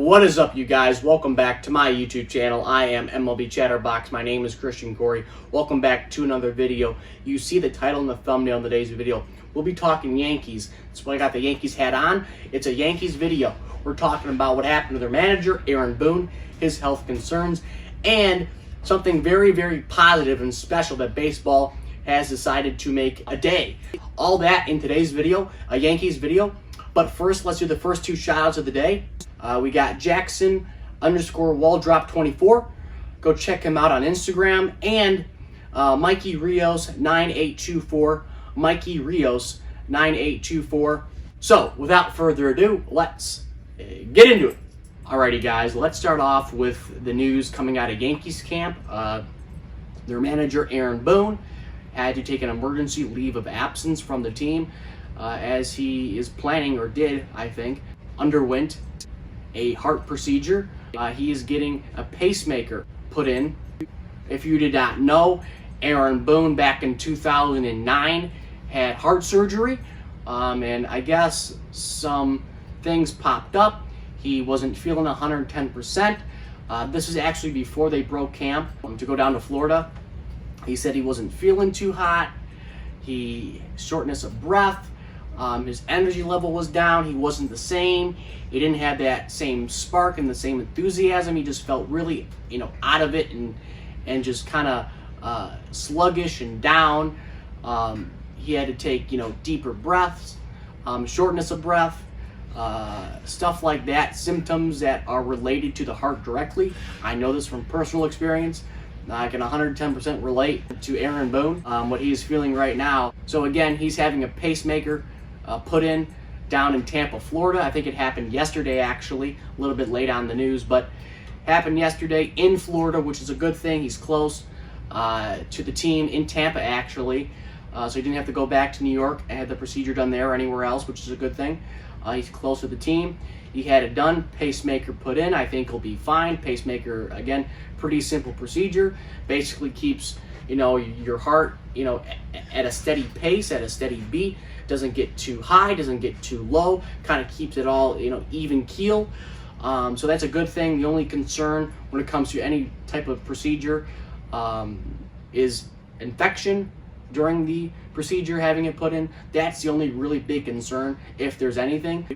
What is up, you guys? Welcome back to my YouTube channel. I am MLB Chatterbox. My name is Christian Corey. Welcome back to another video. You see the title and the thumbnail in today's video. We'll be talking Yankees. That's why I got the Yankees hat on. It's a Yankees video. We're talking about what happened to their manager, Aaron Boone, his health concerns, and something very, very positive and special that baseball has decided to make a day. All that in today's video, a Yankees video. But first, let's do the first two shout-outs of the day. We got Jackson_Waldrop24. Go check him out on Instagram. And Mikey Rios 9824. Mikey Rios 9824. So, without further ado, let's get into it. Alrighty, guys, let's start off with the news coming out of Yankees camp. Their manager, Aaron Boone, had to take an emergency leave of absence from the team as he is planning, or did, I think, underwent a heart procedure. He is getting a pacemaker put in. If you did not know, Aaron Boone back in 2009 had heart surgery, and I guess some things popped up. He wasn't feeling 110%. This is actually before they broke camp to go down to Florida. He said he wasn't feeling too hot. Shortness of breath. His energy level was down. He wasn't the same. He didn't have that same spark and the same enthusiasm. He just felt really, out of it and just kind of sluggish and down. He had to take, deeper breaths, shortness of breath, stuff like that, symptoms that are related to the heart directly. I know this from personal experience. I can 110% relate to Aaron Boone, what he is feeling right now. So again, he's having a pacemaker put in down in Tampa, Florida. I think it happened yesterday, actually, a little bit late on the news, but happened yesterday in Florida, which is a good thing. He's close to the team in Tampa, actually, so he didn't have to go back to New York and have the procedure done there or anywhere else, which is a good thing. He's close to the team. He had it done, pacemaker put in. I think he'll be fine. Pacemaker, again, pretty simple procedure. Basically keeps, your heart, at a steady pace, at a steady beat. Doesn't get too high, doesn't get too low. Kind of keeps it all, even keel. So that's a good thing. The only concern when it comes to any type of procedure is infection during the procedure, having it put in. That's the only really big concern, if there's anything.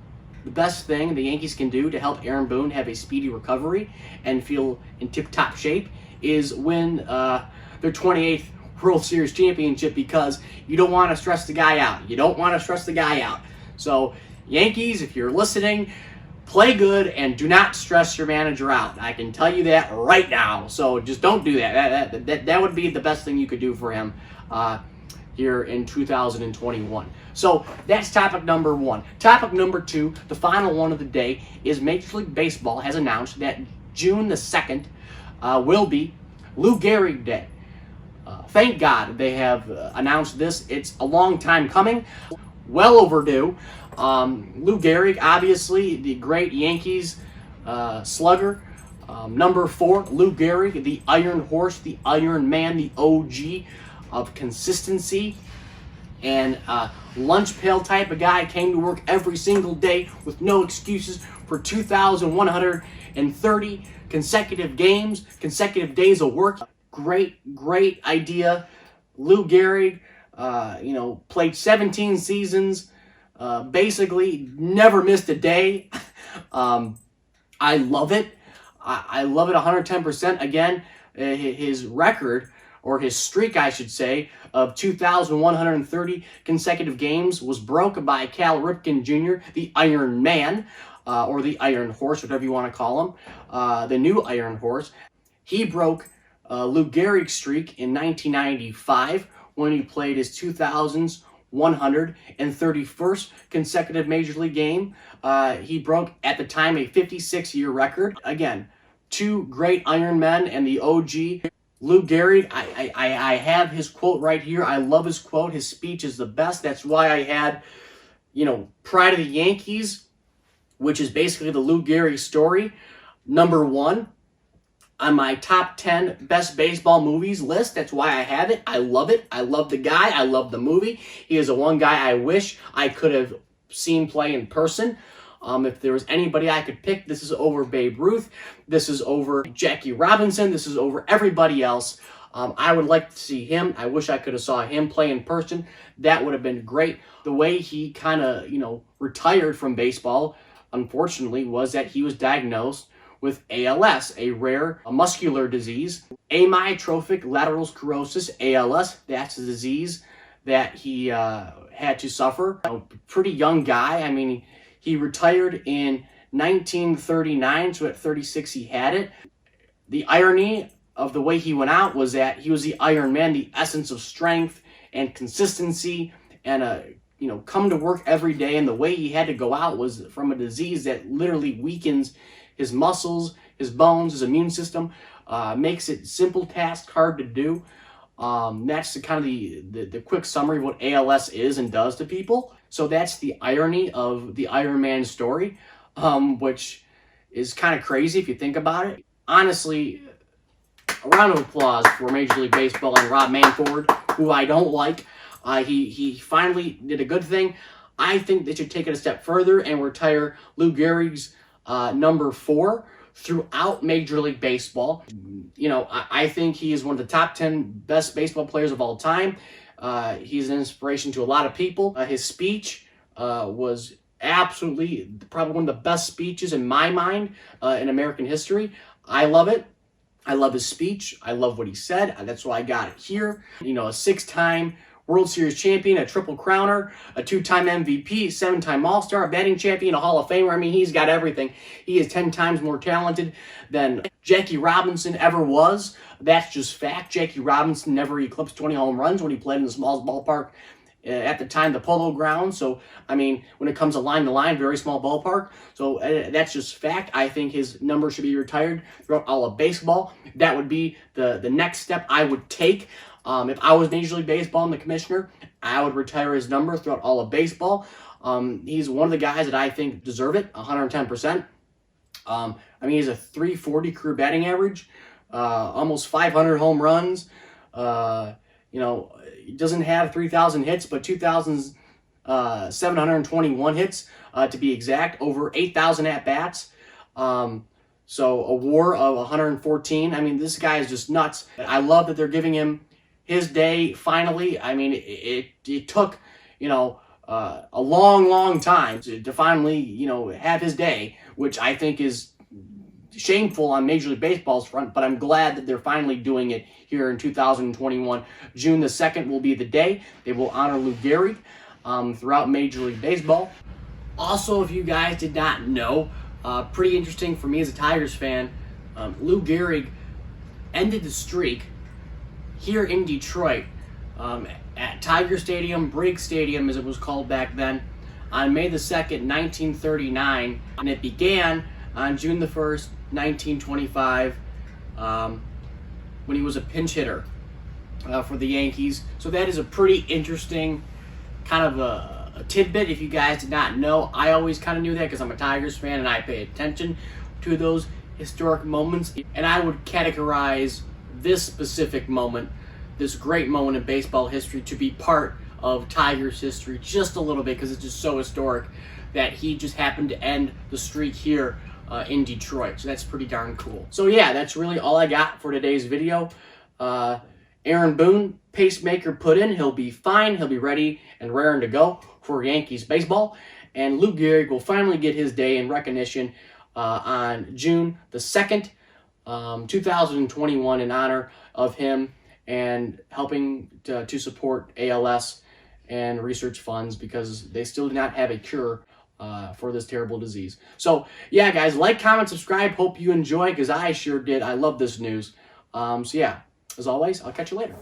The best thing the Yankees can do to help Aaron Boone have a speedy recovery and feel in tip-top shape is win their 28th World Series championship, because you don't want to stress the guy out. You don't want to stress the guy out. So, Yankees, if you're listening, play good and do not stress your manager out. I can tell you that right now. So just don't do that. That would be the best thing you could do for him here in 2021. So that's topic number one. Topic number two, the final one of the day, is Major League Baseball has announced that June the 2nd will be Lou Gehrig Day. Thank God they have announced this. It's a long time coming, well overdue. Lou Gehrig, obviously the great Yankees slugger. Number 4, Lou Gehrig, the Iron Horse, the Iron Man, the OG of consistency and lunch pail type of guy. Came to work every single day with no excuses for 2,130 consecutive games, consecutive days of work. Great idea. Lou Gehrig, played 17 seasons, basically never missed a day. I love it. I love it 110%. Again, his record, or his streak, I should say, of 2,130 consecutive games was broken by Cal Ripken Jr., the Iron Man, or the Iron Horse, whatever you want to call him, the new Iron Horse. He broke Lou Gehrig's streak in 1995 when he played his 2,131st consecutive Major League game. He broke, at the time, a 56-year record. Again, two great Iron Men and the OG. Lou Gehrig, I have his quote right here. I love his quote. His speech is the best. That's why I had, Pride of the Yankees, which is basically the Lou Gehrig story, number 1 on my top 10 best baseball movies list. That's why I have it. I love it. I love the guy. I love the movie. He is the one guy I wish I could have seen play in person. If there was anybody I could pick, this is over Babe Ruth. This is over Jackie Robinson. This is over everybody else. I would like to see him. I wish I could have saw him play in person. That would have been great. The way he kind of, retired from baseball, unfortunately, was that he was diagnosed with ALS, a rare muscular disease. Amyotrophic lateral sclerosis, ALS, that's the disease that he had to suffer. A pretty young guy. I mean, he retired in 1939, so at 36 he had it. The irony of the way he went out was that he was the Iron Man, the essence of strength and consistency, and come to work every day. And the way he had to go out was from a disease that literally weakens his muscles, his bones, his immune system, makes it simple task hard to do. That's the kind of the quick summary of what ALS is and does to people. So that's the irony of the Iron Man story, which is kind of crazy if you think about it. Honestly, a round of applause for Major League Baseball and Rob Manfred, who I don't like. He finally did a good thing. I think they should take it a step further and retire Lou Gehrig's number 4 throughout Major League Baseball. I think he is one of the top 10 best baseball players of all time. He's an inspiration to a lot of people. His speech was absolutely probably one of the best speeches in my mind in American history. I love it. I love his speech. I love what he said. That's why I got it here. A 6-time World Series champion, a triple crowner, a 2-time MVP, 7-time All-Star, a batting champion, a Hall of Famer. I mean, he's got everything. He is 10 times more talented than Jackie Robinson ever was. That's just fact. Jackie Robinson never eclipsed 20 home runs when he played in the smallest ballpark at the time, the Polo Grounds. So, I mean, when it comes to line, very small ballpark. So that's just fact. I think his number should be retired throughout all of baseball. That would be the next step I would take. If I was Major League Baseball and the commissioner, I would retire his number throughout all of baseball. He's one of the guys that I think deserve it, 110%. I mean, he's a .340 career batting average, almost 500 home runs. He doesn't have 3,000 hits, but 2,721 hits to be exact, over 8,000 at-bats. So a WAR of 114. I mean, this guy is just nuts. I love that they're giving him his day finally. I mean, it took, a long time to finally, have his day, which I think is shameful on Major League Baseball's front, but I'm glad that they're finally doing it here in 2021. June the 2nd will be the day. They will honor Lou Gehrig throughout Major League Baseball. Also, if you guys did not know, pretty interesting for me as a Tigers fan, Lou Gehrig ended the streak here in Detroit at Tiger Stadium, Briggs Stadium as it was called back then, on May the 2nd, 1939, and it began on June the 1st, 1925, when he was a pinch hitter for the Yankees. So that is a pretty interesting kind of a tidbit if you guys did not know. I always kind of knew that because I'm a Tigers fan and I pay attention to those historic moments. And I would categorize this specific moment, this great moment in baseball history, to be part of Tigers history just a little bit because it's just so historic that he just happened to end the streak here in Detroit. So that's pretty darn cool. So yeah, that's really all I got for today's video. Aaron Boone, pacemaker put in. He'll be fine. He'll be ready and raring to go for Yankees baseball. And Lou Gehrig will finally get his day in recognition on June the 2nd, 2021, in honor of him and helping to support ALS and research funds because they still do not have a cure for this terrible disease. So yeah, guys, like, comment, subscribe. Hope you enjoy because I sure did. I love this news. So yeah, as always, I'll catch you later.